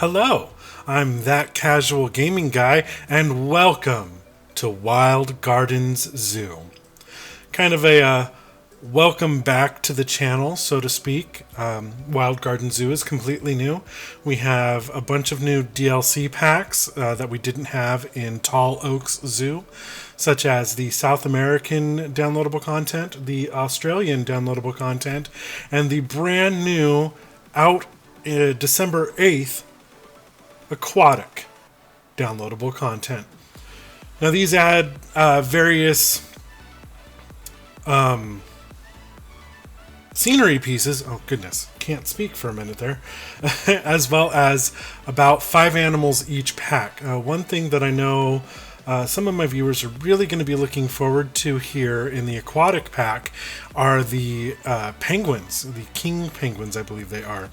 Hello, I'm that casual gaming guy, and welcome to Wild Gardens Zoo. Kind of a welcome back to the channel, so to speak. Wild Garden Zoo is completely new. We have a bunch of new DLC packs that we didn't have in Tall Oaks Zoo, such as the South American downloadable content, the Australian downloadable content, and the brand new, out December 8th, Aquatic downloadable content. Now these add various scenery pieces, oh goodness, can't speak for a minute there, as well as about 5 animals each pack. One thing that I know some of my viewers are really going to be looking forward to here in the Aquatic pack are the penguins, the king penguins I believe they are.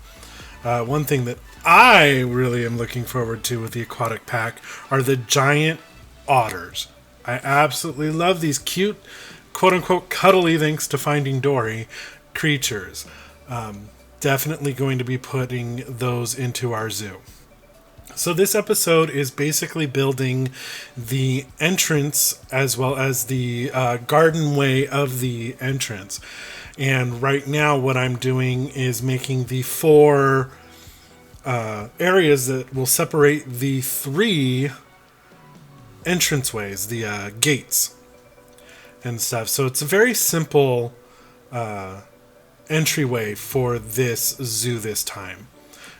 One thing that I really am looking forward to with the Aquatic pack are the giant otters. I absolutely love these cute, quote-unquote cuddly, thanks to Finding Dory, creatures. Definitely going to be putting those into our zoo. So this episode is basically building the entrance as well as the garden way of the entrance. And right now what I'm doing is making the 4 areas that will separate the 3 entranceways, the gates and stuff. So it's a very simple entryway for this zoo this time.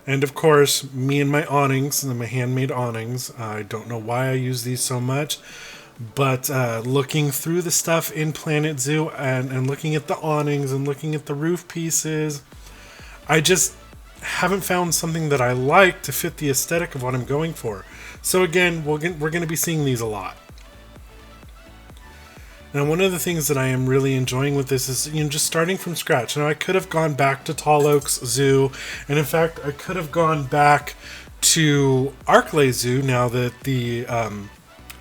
And of course, me and my awnings, and my handmade awnings. I don't know why I use these so much, but looking through the stuff in Planet Zoo and looking at the awnings and looking at the roof pieces, I just haven't found something that I like to fit the aesthetic of what I'm going for. So again, we're going to be seeing these a lot. Now, one of the things that I am really enjoying with this is, just starting from scratch. Now, I could have gone back to Tall Oaks Zoo, and in fact, I could have gone back to Arklay Zoo now that the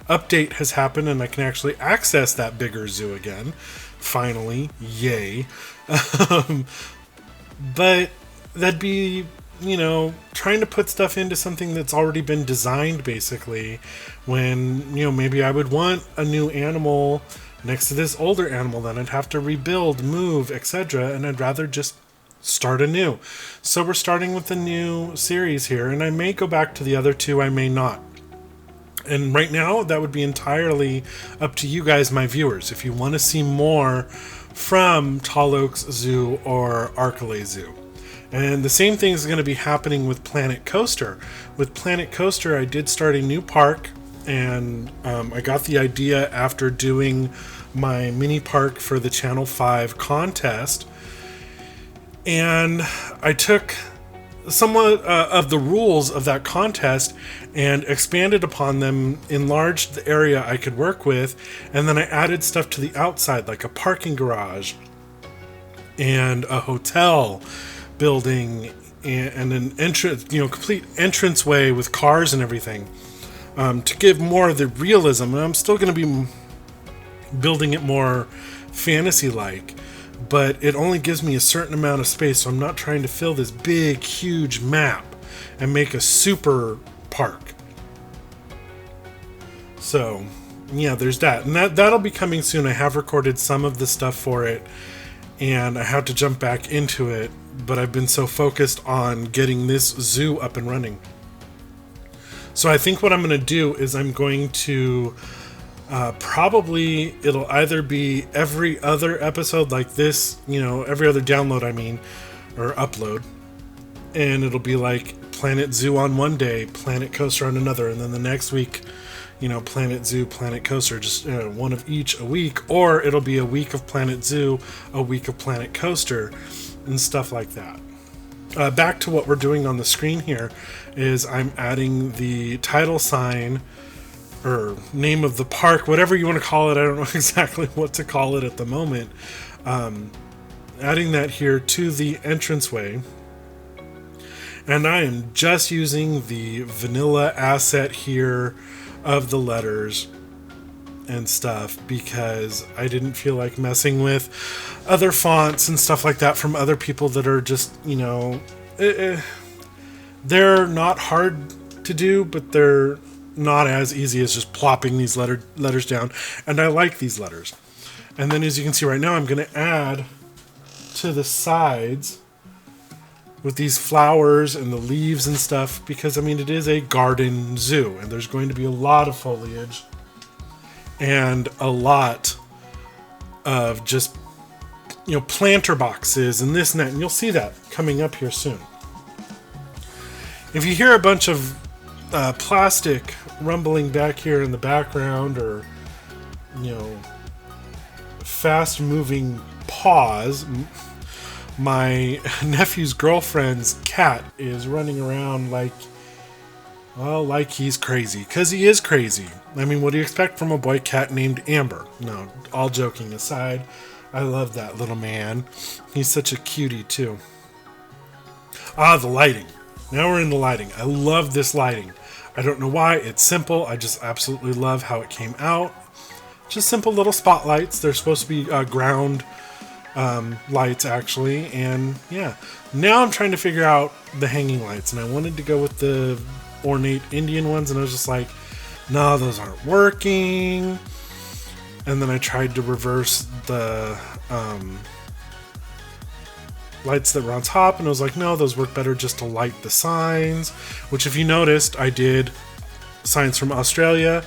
update has happened and I can actually access that bigger zoo again. Finally, yay. But that'd be, trying to put stuff into something that's already been designed, basically, when, maybe I would want a new animal next to this older animal, then I'd have to rebuild, move, etc., and I'd rather just start anew. So we're starting with a new series here, and I may go back to the other 2, I may not. And right now, that would be entirely up to you guys, my viewers, if you want to see more from Tall Oaks Zoo or Arklay Zoo. And the same thing is going to be happening with Planet Coaster. With Planet Coaster, I did start a new park, and I got the idea after doing my mini park for the Channel 5 contest. And I took somewhat of the rules of that contest and expanded upon them, enlarged the area I could work with, and then I added stuff to the outside, like a parking garage and a hotel building and an entrance, complete entranceway with cars and everything, to give more of the realism. And I'm still going to be building it more fantasy-like, but it only gives me a certain amount of space, so I'm not trying to fill this big, huge map and make a super park. So, yeah, there's that. And that'll be coming soon. I have recorded some of the stuff for it, and I have to jump back into it, but I've been so focused on getting this zoo up and running. So I think what I'm going to do is I'm going to probably, it'll either be every other episode like this, every other download, or upload, and it'll be like Planet Zoo on one day, Planet Coaster on another, and then the next week, Planet Zoo, Planet Coaster, just one of each a week, or it'll be a week of Planet Zoo, a week of Planet Coaster, and stuff like that. Back to what we're doing on the screen here is I'm adding the title sign or name of the park, whatever you want to call it. I don't know exactly what to call it at the moment. Adding that here to the entranceway. And I am just using the vanilla asset here of the letters and stuff because I didn't feel like messing with other fonts and stuff like that from other people that are just, They're not hard to do, but they're not as easy as just plopping these letters down. And I like these letters. And then as you can see right now, I'm going to add to the sides with these flowers and the leaves and stuff, because I mean it is a garden zoo and there's going to be a lot of foliage and a lot of just, you know, planter boxes and this and that, and you'll see that coming up here soon. If you hear a bunch of plastic rumbling back here in the background, or, you know, fast moving paws, my nephew's girlfriend's cat is running around like he's crazy, because he is crazy. I mean, what do you expect from a boy cat named Amber? No, all joking aside, I love that little man. He's such a cutie too. The lighting. Now we're in the lighting. I love this lighting. I don't know why. It's simple. I just absolutely love how it came out. Just simple little spotlights. They're supposed to be ground lights, actually. And yeah, now I'm trying to figure out the hanging lights. And I wanted to go with the ornate Indian ones. And I was just like, no, those aren't working. And then I tried to reverse the lights that were on top, and I was like, no, those work better just to light the signs, which if you noticed, I did signs from Australia,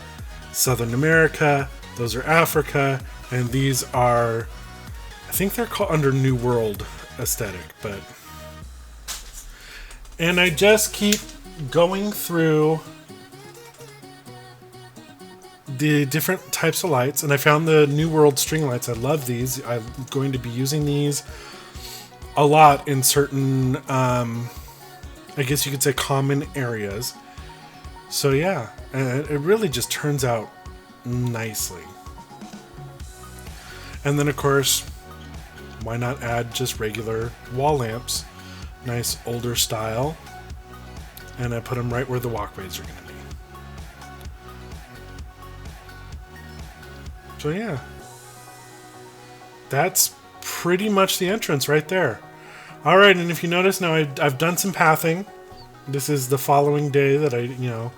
Southern America, those are Africa, and these are, I think they're called under New World aesthetic, but, and I just keep going through the different types of lights, and I found the New World string lights. I love these. I'm going to be using these a lot in certain, I guess you could say, common areas. So yeah, it really just turns out nicely. And then of course, why not add just regular wall lamps, nice older style, and I put them right where the walkways are going to be. So yeah, that's pretty much the entrance right there. All right, and if you notice now, I've done some pathing. This is the following day that I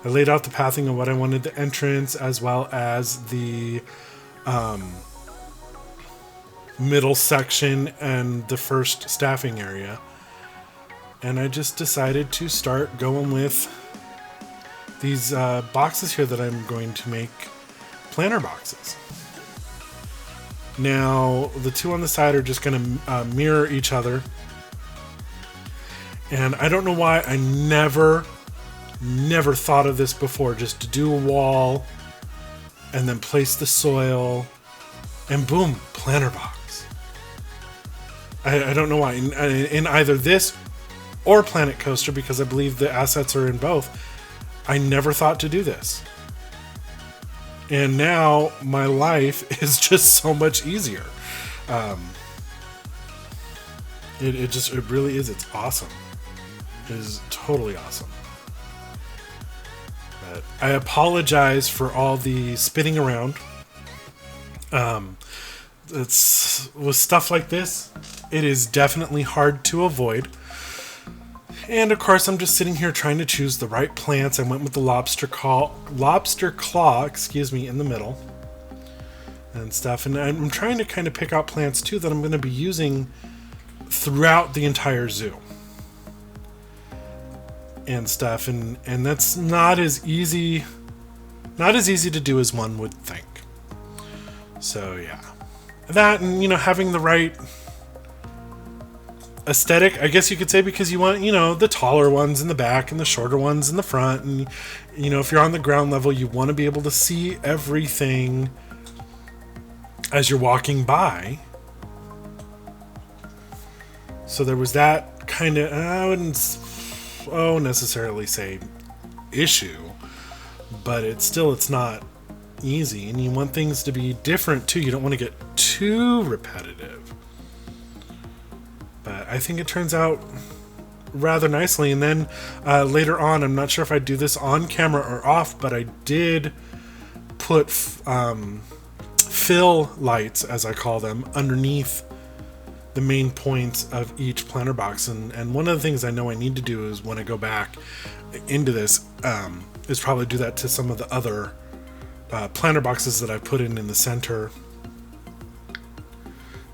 laid out the pathing of what I wanted the entrance, as well as the middle section and the first staffing area. And I just decided to start going with these boxes here that I'm going to make planter boxes. Now, the two on the side are just going to mirror each other. And I don't know why I never thought of this before, just to do a wall and then place the soil and boom, planter box. I don't know why. In either this or Planet Coaster, because I believe the assets are in both, I never thought to do this. And now my life is just so much easier. It really is. It's awesome. It is totally awesome. But I apologize for all the spinning around. It's with stuff like this, it is definitely hard to avoid. And of course, I'm just sitting here trying to choose the right plants. I went with the lobster claw, in the middle and stuff. And I'm trying to kind of pick out plants too that I'm going to be using throughout the entire zoo and stuff. And that's not as easy to do as one would think. So yeah, that, and having the right aesthetic, I guess you could say, because you want, the taller ones in the back and the shorter ones in the front. And, if you're on the ground level, you want to be able to see everything as you're walking by. So there was that kind of, I wouldn't necessarily say issue, but it's not easy. And you want things to be different too. You don't want to get too repetitive. But I think it turns out rather nicely. And then later on, I'm not sure if I do this on camera or off, but I did put fill lights, as I call them, underneath the main points of each planter box. And one of the things I know I need to do is when I go back into this is probably do that to some of the other planter boxes that I put in the center,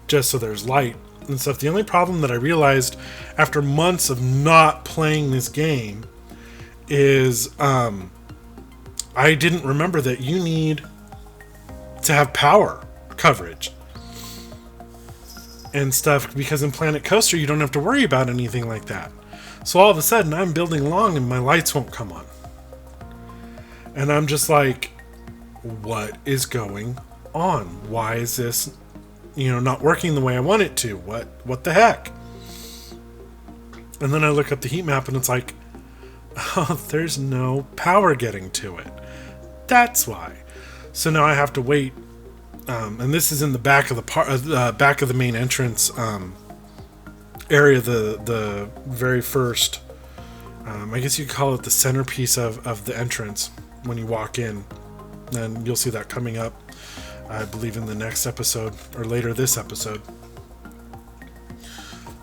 just so there's light and stuff. The only problem that I realized after months of not playing this game is I didn't remember that you need to have power coverage and stuff, because in Planet Coaster you don't have to worry about anything like that. So all of a sudden I'm building along and my lights won't come on. And I'm just like, what is going on? Why is this, not working the way I want it to? What the heck? And then I look up the heat map and it's like, oh, there's no power getting to it. That's why. So now I have to wait. And this is in the back of the back of the main entrance area, the very first, I guess you could call it the centerpiece of the entrance when you walk in. And you'll see that coming up, I believe, in the next episode or later this episode.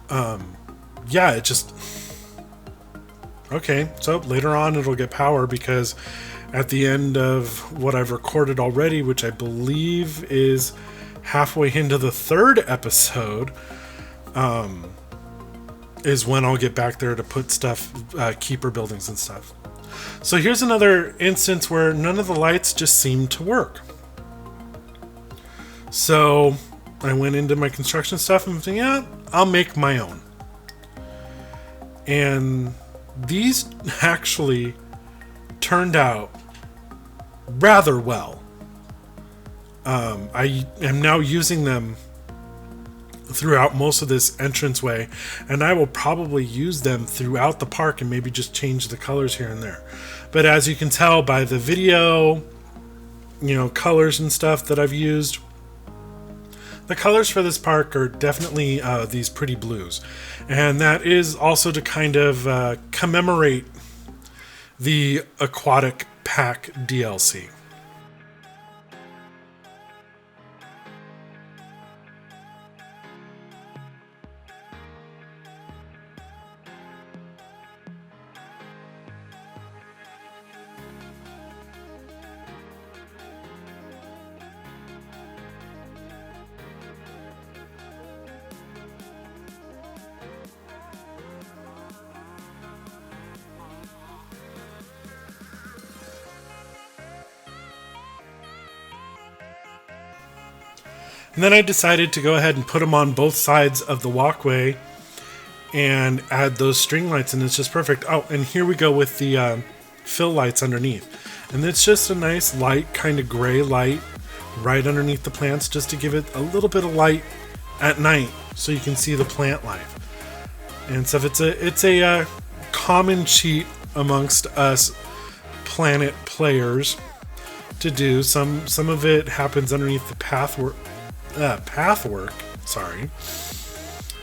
Yeah, it just... Okay, so later on it'll get power, because at the end of what I've recorded already, which I believe is halfway into the third episode, is when I'll get back there to put stuff, keeper buildings and stuff. So here's another instance where none of the lights just seem to work. So I went into my construction stuff and thinking, yeah, I'll make my own. And these actually turned out rather well. I am now using them throughout most of this entranceway, and I will probably use them throughout the park and maybe just change the colors here and there. But as you can tell by the video, colors and stuff that I've used, the colors for this park are definitely these pretty blues. And that is also to kind of commemorate the Aquatic Pack DLC. And then I decided to go ahead and put them on both sides of the walkway and add those string lights, and it's just perfect. Oh, and here we go with the fill lights underneath. And it's just a nice light, kind of gray light right underneath the plants, just to give it a little bit of light at night so you can see the plant life and stuff. It's a common cheat amongst us Planet players to do. Some of it happens underneath the pathwork. Sorry.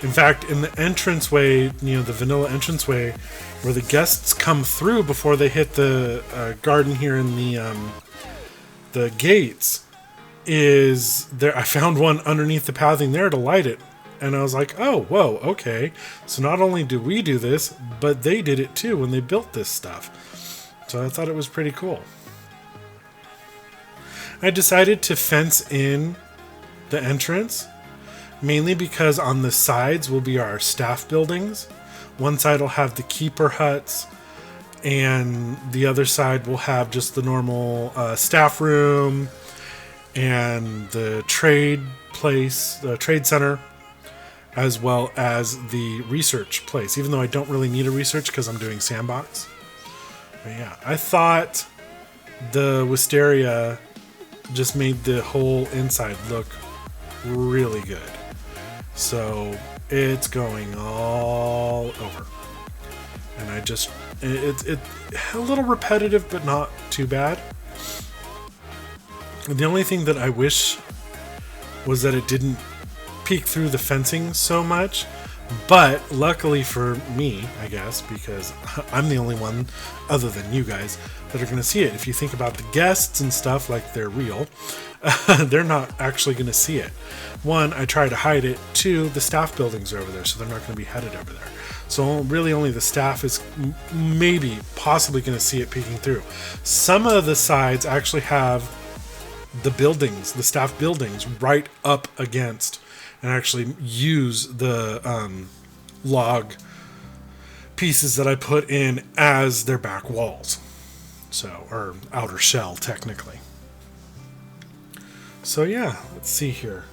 In fact, in the entranceway, the vanilla entranceway, where the guests come through before they hit the garden here in the gates, is there. I found one underneath the pathing there to light it, and I was like, oh, whoa, okay. So not only do we do this, but they did it too when they built this stuff. So I thought it was pretty cool. I decided to fence in the entrance, mainly because on the sides will be our staff buildings. One side will have the keeper huts, and the other side will have just the normal staff room and the trade place, the trade center, as well as the research place, even though I don't really need a research because I'm doing sandbox. But yeah, I thought the wisteria just made the whole inside look really good. So it's going all over, and it's a little repetitive, but not too bad. The only thing that I wish was that it didn't peek through the fencing so much, but luckily for me, I guess, because I'm the only one other than you guys that are going to see it. If you think about the guests and stuff, like they're real, they're not actually going to see it. One, I try to hide it. Two, the staff buildings are over there, so they're not going to be headed over there. So really only the staff is possibly going to see it peeking through. Some of the sides actually have the buildings, the staff buildings, right up against, and actually use the log pieces that I put in as their back walls. So, or outer shell, technically. So yeah, let's see here.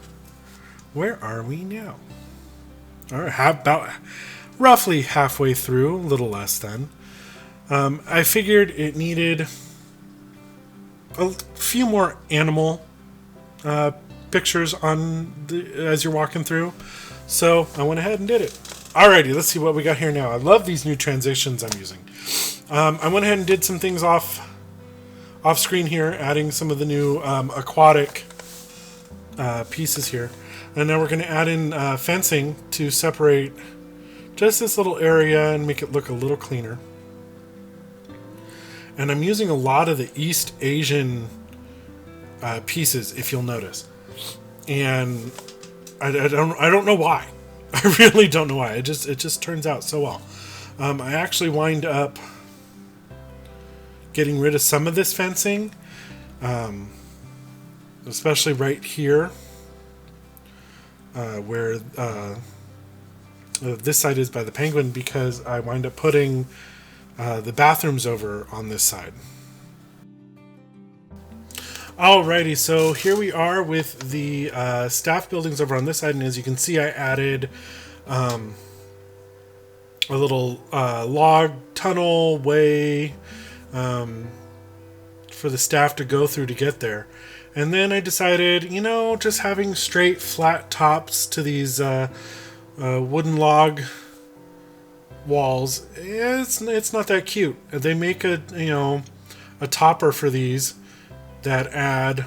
Where are we now? All right, about roughly halfway through, a little less than. I figured it needed a few more animal pictures as you're walking through. So I went ahead and did it. Alrighty, let's see what we got here now. I love these new transitions I'm using. I went ahead and did some things off screen here, adding some of the new aquatic pieces here. And now we're going to add in fencing to separate just this little area and make it look a little cleaner. And I'm using a lot of the East Asian pieces, if you'll notice. And I don't know why. I really don't know why. It just turns out so well. I actually wind up getting rid of some of this fencing, especially right here, where this side is by the penguin, because I wind up putting the bathrooms over on this side. Alrighty, so here we are with the staff buildings over on this side, and as you can see, I added a little log tunnel way for the staff to go through to get there. And then I decided, just having straight flat tops to these wooden log walls, it's not that cute. They make a topper for these that add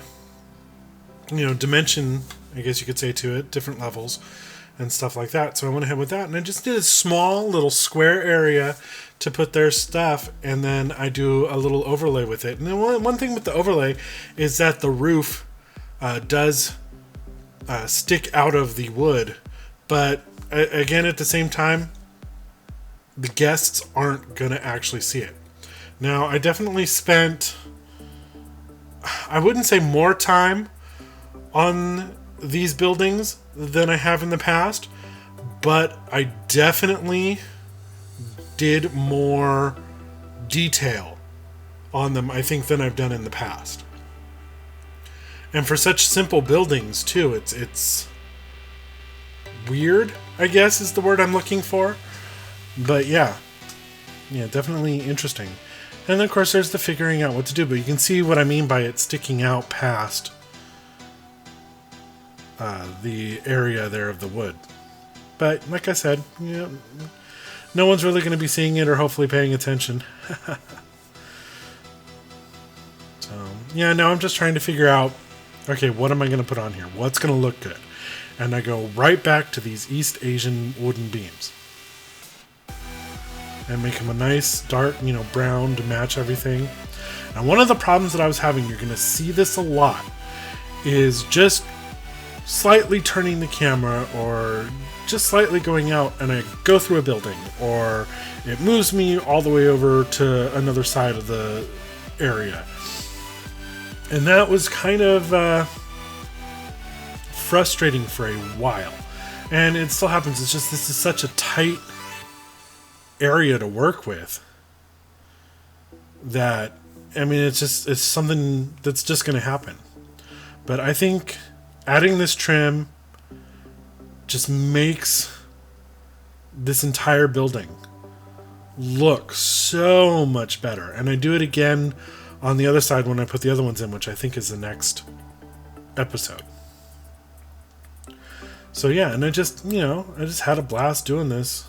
dimension, I guess you could say, to it, different levels and stuff like that. So I went ahead with that, and I just did a small little square area to put their stuff, and then I do a little overlay with it. And then one thing with the overlay is that the roof does stick out of the wood, but again, at the same time, the guests aren't going to actually see it. Now, I definitely spent, I wouldn't say more time on these buildings than I have in the past, but I definitely did more detail on them, I think, than I've done in the past. And for such simple buildings too, it's weird, I guess is the word I'm looking for. But yeah, definitely interesting. And then of course there's the figuring out what to do, but you can see what I mean by it sticking out past the area there of the wood. But like I said, no one's really going to be seeing it or hopefully paying attention. So yeah, now I'm just trying to figure out, okay, what am I going to put on here? What's going to look good? And I go right back to these East Asian wooden beams and make them a nice dark, brown to match everything. And one of the problems that I was having, you're going to see this a lot, is just slightly turning the camera or just slightly going out and I go through a building, or it moves me all the way over to another side of the area. And that was kind of frustrating for a while. And it still happens. It's just, this is such a tight area to work with that, it's something that's just going to happen. But I think adding this trim just makes this entire building look so much better. And I do it again on the other side when I put the other ones in, which I think is the next episode. So yeah, and I just had a blast doing this.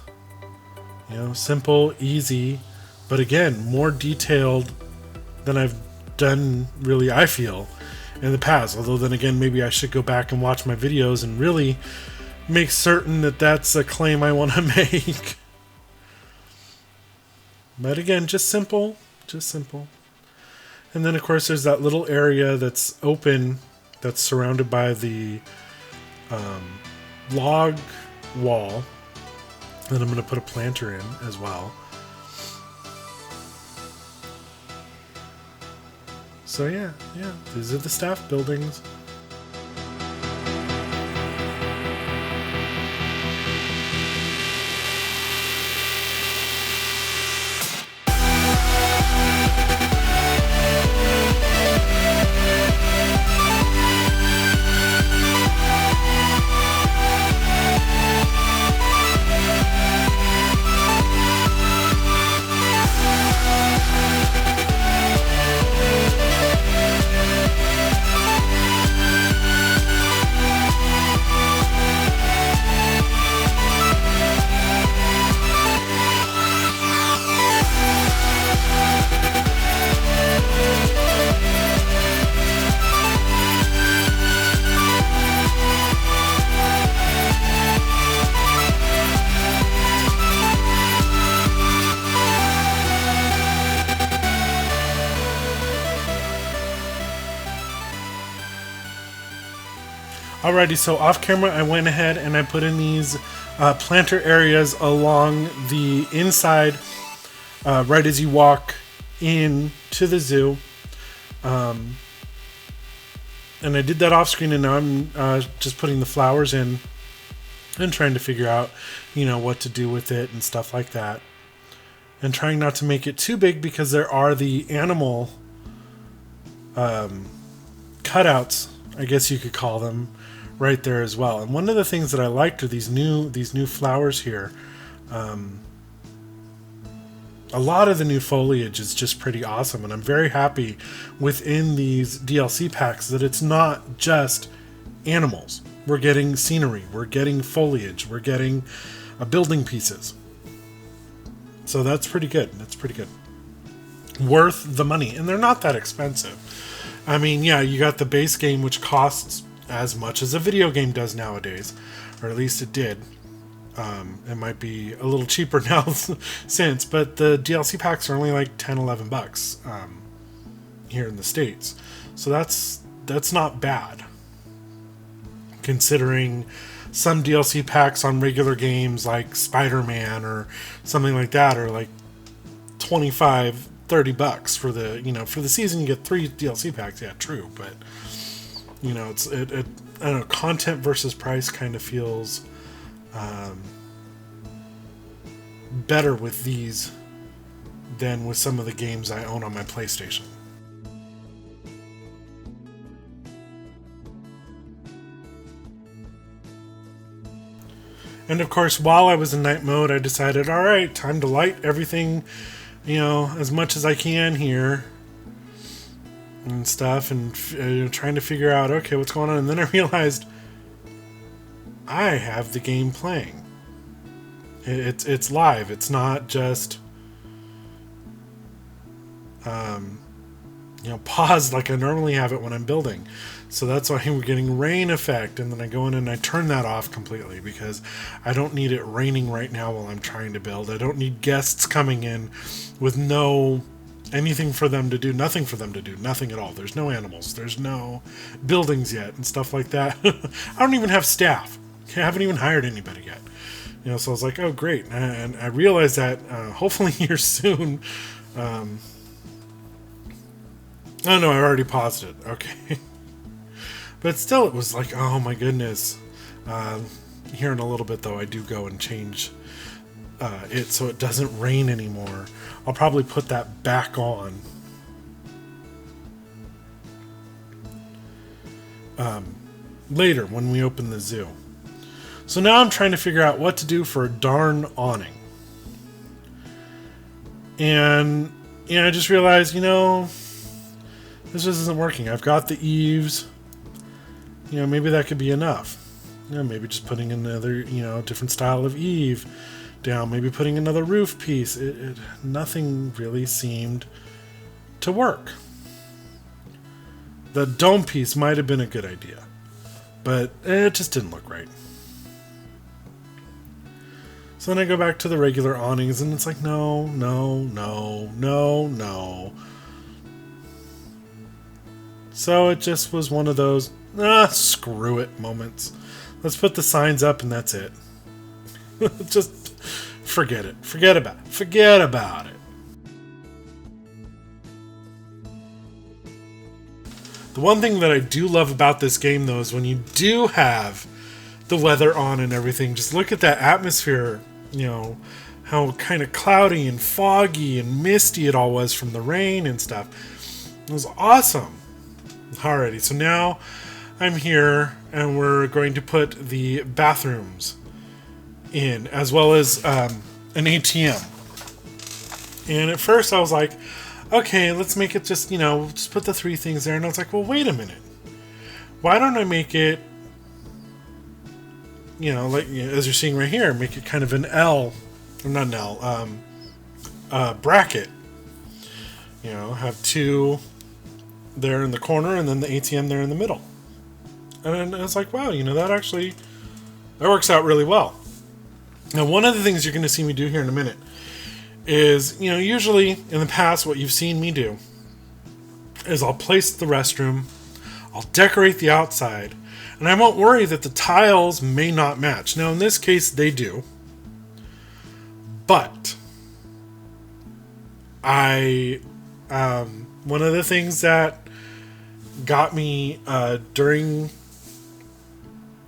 Simple, easy, but again, more detailed than I've done, really, I feel, in the past. Although then again, maybe I should go back and watch my videos and really make certain that that's a claim I want to make. But again, just simple. And then, of course, there's that little area that's open that's surrounded by the log wall that I'm going to put a planter in as well. So yeah, these are the staff buildings. Alrighty, so off camera I went ahead and I put in these planter areas along the inside, right as you walk in to the zoo. And I did that off screen, and now I'm just putting the flowers in and trying to figure out, what to do with it and stuff like that. And trying not to make it too big because there are the animal cutouts, I guess you could call them, right there as well. And one of the things that I liked are these new flowers here. A lot of the new foliage is just pretty awesome, and I'm very happy within these DLC packs that it's not just animals. We're getting scenery, we're getting foliage, we're getting building pieces. So that's pretty good. That's pretty good. Worth the money, and they're not that expensive. I mean, yeah, you got the base game, which costs as much as a video game does nowadays, or at least it did. It might be a little cheaper now since, but the DLC packs are only like $10-11 here in the States. So that's not bad, considering some DLC packs on regular games like Spider-Man or something like that are like $25-30 for the for the season. You get 3 DLC packs. Yeah, true, but it's I don't know, content versus price kind of feels better with these than with some of the games I own on my PlayStation. And of course, while I was in night mode, I decided, all right, time to light everything, as much as I can here and stuff, and trying to figure out, okay, what's going on. And then I realized I have the game playing. It's live. It's not just paused like I normally have it when I'm building. So that's why we're getting rain effect, and then I go in and I turn that off completely because I don't need it raining right now while I'm trying to build. I don't need guests coming in with anything for them to do, nothing for them to do, nothing at all. There's no animals, there's no buildings yet and stuff like that. I don't even have staff. I haven't even hired anybody yet. So I was like, oh great. And I realized that hopefully here soon. Oh no, I already paused it. Okay. But still, it was like, oh my goodness. Here in a little bit, though, I do go and change it so it doesn't rain anymore. I'll probably put that back on. Later, when we open the zoo. So now I'm trying to figure out what to do for a darn awning. And, I just realized, this just isn't working. I've got the eaves. Maybe that could be enough. Maybe just putting another, different style of eave down. Maybe putting another roof piece. Nothing really seemed to work. The dome piece might have been a good idea, but it just didn't look right. So then I go back to the regular awnings, and it's like, no. So it just was one of those, screw it moments. Let's put the signs up and that's it. Just forget it. Forget about it. Forget about it. The one thing that I do love about this game, though, is when you do have the weather on and everything, just look at that atmosphere, you know, how kind of cloudy and foggy and misty it all was from the rain and stuff. It was awesome. Alrighty, so now I'm here and we're going to put the bathrooms in, as well as an ATM. And at first I was like, okay, let's make it just, just put the 3 things there. And I was like, well, wait a minute. Why don't I make it, like as you're seeing right here, make it kind of an L, or not an L, bracket. Have 2 there in the corner and then the ATM there in the middle. And I was like, wow, that works out really well. Now, one of the things you're going to see me do here in a minute is, usually in the past, what you've seen me do is I'll place the restroom, I'll decorate the outside, and I won't worry that the tiles may not match. Now, in this case, they do. But one of the things that got me during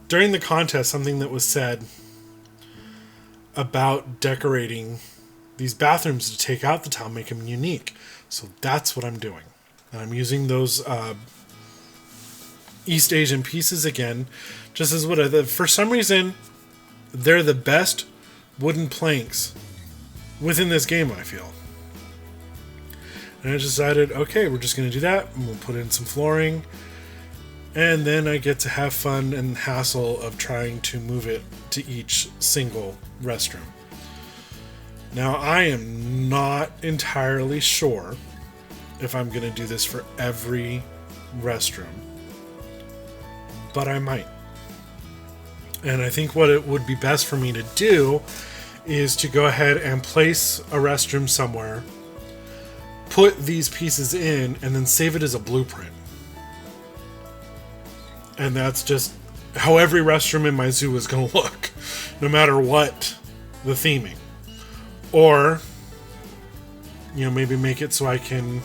the contest, something that was said about decorating these bathrooms to take out the tile, make them unique. So that's what I'm doing. And I'm using those East Asian pieces again, just as for some reason, they're the best wooden planks within this game, I feel. And I decided, okay, we're just going to do that, and we'll put in some flooring, and then I get to have fun and hassle of trying to move it to each single restroom. Now, I am not entirely sure if I'm going to do this for every restroom, but I might. And I think what it would be best for me to do is to go ahead and place a restroom somewhere, put these pieces in, and then save it as a blueprint. And that's just how every restroom in my zoo is going to look, no matter what the theming. Or, maybe make it so I can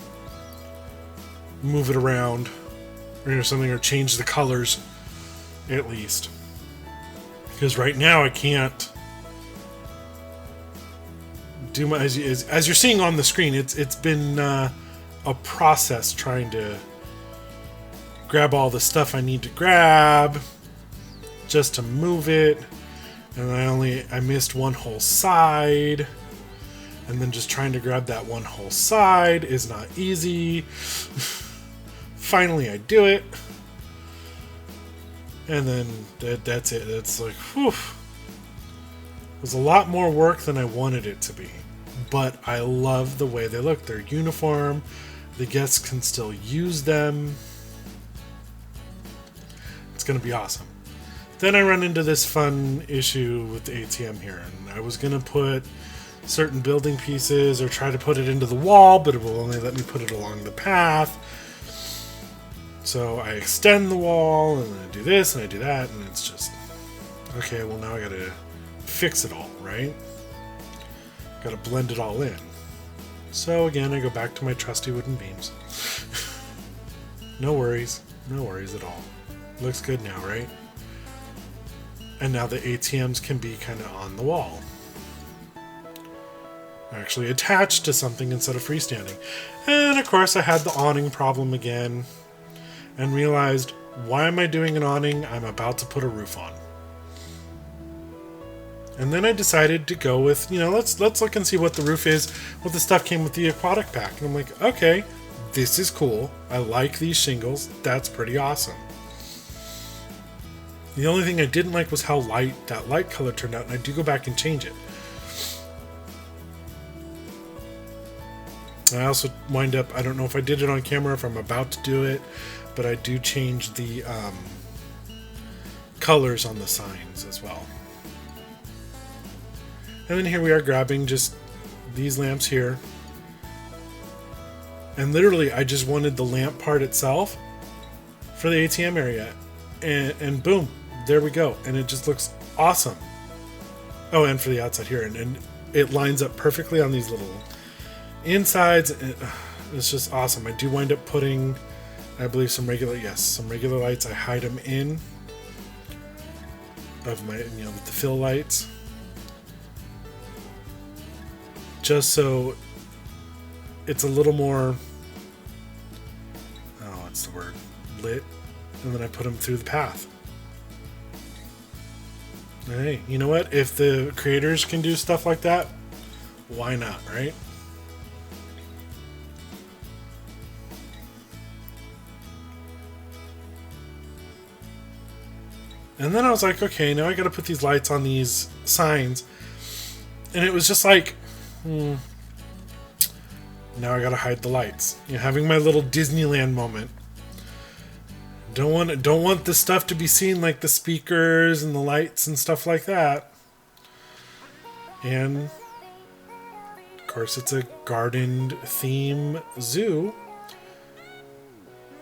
move it around or something, or change the colors at least. Because right now I can't do my, as you're seeing on the screen, it's been a process trying to grab all the stuff I need to grab just to move it, and I missed one whole side, and then just trying to grab that one whole side is not easy. Finally I do it, and then that's it. It's like, whew. It was a lot more work than I wanted it to be, but I love the way they look. They're uniform, the guests can still use them. It's going to be awesome. Then I run into this fun issue with the ATM here, and I was going to put certain building pieces or try to put it into the wall, but it will only let me put it along the path. So I extend the wall, and I do this, and I do that, and it's just, okay, well now I got to fix it all, right? Got to blend it all in. So again, I go back to my trusty wooden beams. No worries at all. Looks good now, right? And now the ATMs can be kind of on the wall. Actually attached to something instead of freestanding. And of course I had the awning problem again, and realized, why am I doing an awning? I'm about to put a roof on. And then I decided to go with, let's look and see what the roof is, what the stuff came with the aquatic pack. And I'm like, okay, this is cool. I like these shingles. That's pretty awesome. The only thing I didn't like was how light that light color turned out, and I do go back and change it. I also wind up, I don't know if I did it on camera, if I'm about to do it, but I do change the colors on the signs as well. And then here we are grabbing just these lamps here. And literally, I just wanted the lamp part itself for the ATM area. And boom, there we go. And it just looks awesome. Oh, and for the outside here. And it lines up perfectly on these little insides. It's just awesome. I do wind up putting, I believe, some regular lights. I hide them in of my, with the fill lights. Just so it's a little more, what's the word? Lit. And then I put them through the path. Hey, you know what? If the creators can do stuff like that, why not, right? And then I was like, okay, now I gotta put these lights on these signs. And it was just like, now I gotta hide the lights. Having my little Disneyland moment. Don't want the stuff to be seen, like the speakers and the lights and stuff like that. And of course it's a gardened theme zoo.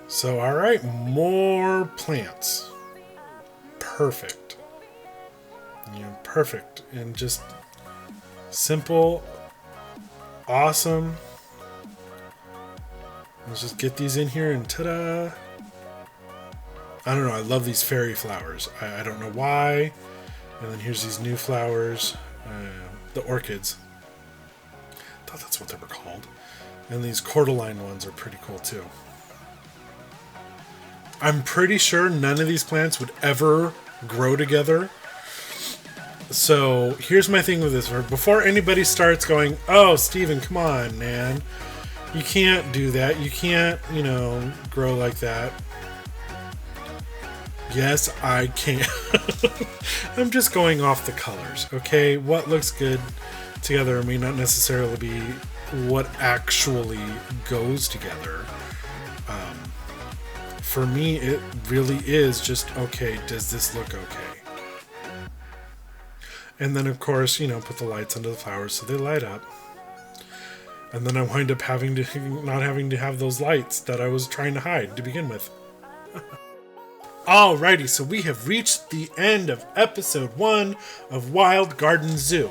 So alright, more plants. Perfect. Perfect. And just simple, awesome. Let's just get these in here and ta-da. I don't know, I love these fairy flowers. I don't know why. And then here's these new flowers, the orchids. I thought that's what they were called. And these cordyline ones are pretty cool too. I'm pretty sure none of these plants would ever grow together. So here's my thing with this. Before anybody starts going, oh, Steven, come on, man. You can't do that. You can't, grow like that. Yes, I can. I'm just going off the colors, okay? What looks good together may not necessarily be what actually goes together. For me, it really is just, okay, does this look okay? And then, of course, put the lights under the flowers so they light up. And then I wind up not having to have those lights that I was trying to hide to begin with. Alrighty, so we have reached the end of episode 1 of Wild Garden Zoo.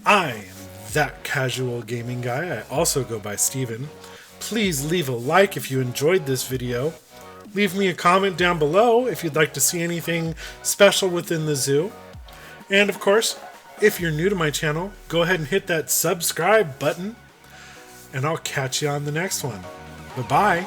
I am that casual gaming guy. I also go by Steven. Please leave a like if you enjoyed this video. Leave me a comment down below if you'd like to see anything special within the zoo. And of course, if you're new to my channel, go ahead and hit that subscribe button. And I'll catch you on the next one. Bye-bye.